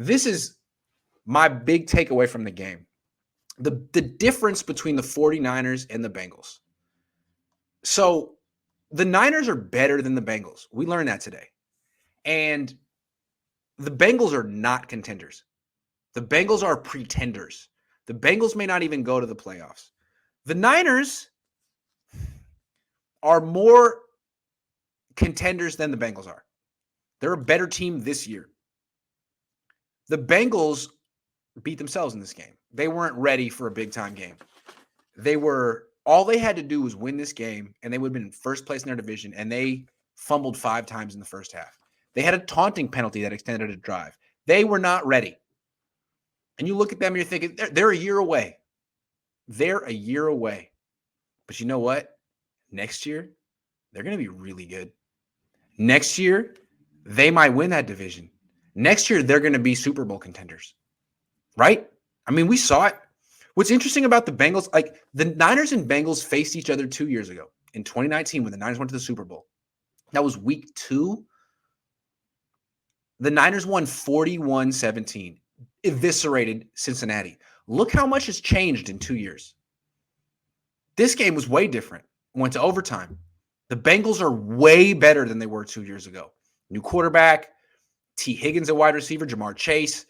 this is my big takeaway from the game. The difference between the 49ers and the Bengals. So the Niners are better than the Bengals. We learned that today. And the Bengals are not contenders. The Bengals are pretenders. The Bengals may not even go to the playoffs. The Niners are more contenders than the Bengals are. They're a better team this year. The Bengals beat themselves in this game. They weren't ready for a big-time game. All they had to do was win this game, and they would have been in first place in their division, and they fumbled 5 times in the first half. They had a taunting penalty that extended a drive. They were not ready. And you look at them and you're thinking, they're a year away. They're a year away. But you know what? Next year, they're going to be really good. Next year, they might win that division. Next year, they're going to be Super Bowl contenders. Right? I mean, we saw it. What's interesting about the Bengals, like the Niners and Bengals faced each other 2 years ago in 2019 when the Niners went to the Super Bowl. That was week 2. The Niners won 41-17, eviscerated Cincinnati. Look how much has changed in 2 years. This game was way different. Went to overtime. The Bengals are way better than they were 2 years ago. New quarterback, T. Higgins at wide receiver, Jamar Chase,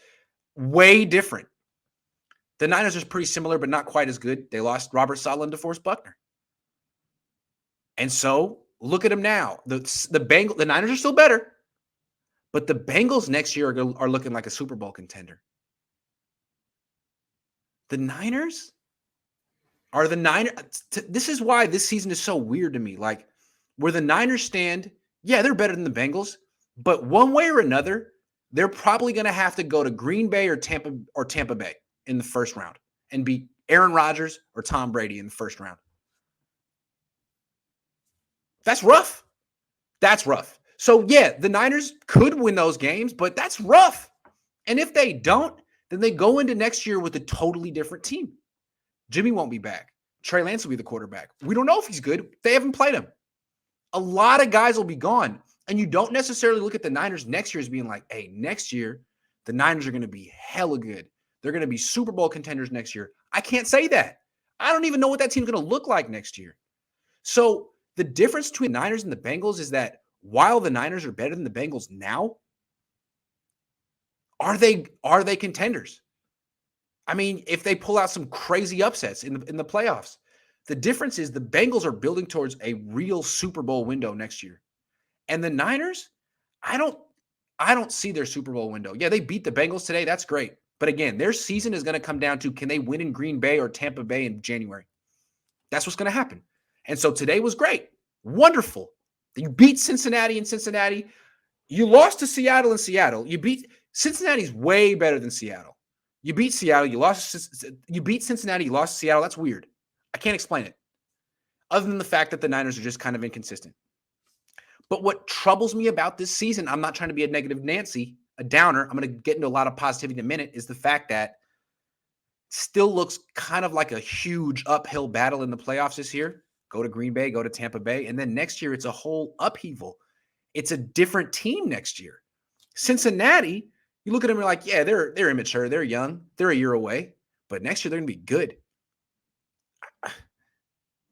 way different. The Niners are pretty similar, but not quite as good. They lost Robert Saleh and DeForest Buckner. And so look at them now. The Niners are still better. But the Bengals next year are looking like a Super Bowl contender. The Niners are the Niners. This is why this season is so weird to me. Like, where the Niners stand, yeah, they're better than the Bengals. But one way or another, they're probably going to have to go to Green Bay or Tampa Bay in the first round and beat Aaron Rodgers or Tom Brady in the first round. That's rough. That's rough. So, yeah, the Niners could win those games, but that's rough. And if they don't, then they go into next year with a totally different team. Jimmy won't be back. Trey Lance will be the quarterback. We don't know if he's good. They haven't played him. A lot of guys will be gone. And you don't necessarily look at the Niners next year as being like, hey, next year, the Niners are going to be hella good. They're going to be Super Bowl contenders next year. I can't say that. I don't even know what that team's going to look like next year. So the difference between the Niners and the Bengals is that while the Niners are better than the Bengals now, are they contenders? I mean, if they pull out some crazy upsets in the playoffs, the difference is the Bengals are building towards a real Super Bowl window next year. And the Niners, I don't see their Super Bowl window. Yeah, they beat the Bengals today. That's great. But again, their season is going to come down to, can they win in Green Bay or Tampa Bay in January? That's what's going to happen. And so today was great. Wonderful. You beat Cincinnati in Cincinnati. You lost to Seattle in Seattle. Cincinnati's way better than Seattle. You beat Seattle. You beat Cincinnati. You lost to Seattle. That's weird. I can't explain it. Other than the fact that the Niners are just kind of inconsistent. But what troubles me about this season, I'm not trying to be a negative Nancy, a downer. I'm going to get into a lot of positivity in a minute, is the fact that it still looks kind of like a huge uphill battle in the playoffs this year. Go to Green Bay, go to Tampa Bay. And then next year, it's a whole upheaval. It's a different team next year. Cincinnati, you look at them and you're like, yeah, they're immature. They're young. They're a year away. But next year, they're going to be good.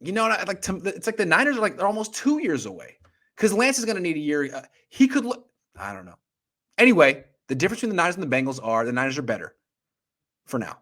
You know, it's like the Niners are they're almost 2 years away. Because Lance is going to need a year. He could look. I don't know. Anyway, the difference between the Niners and the Bengals are the Niners are better for now.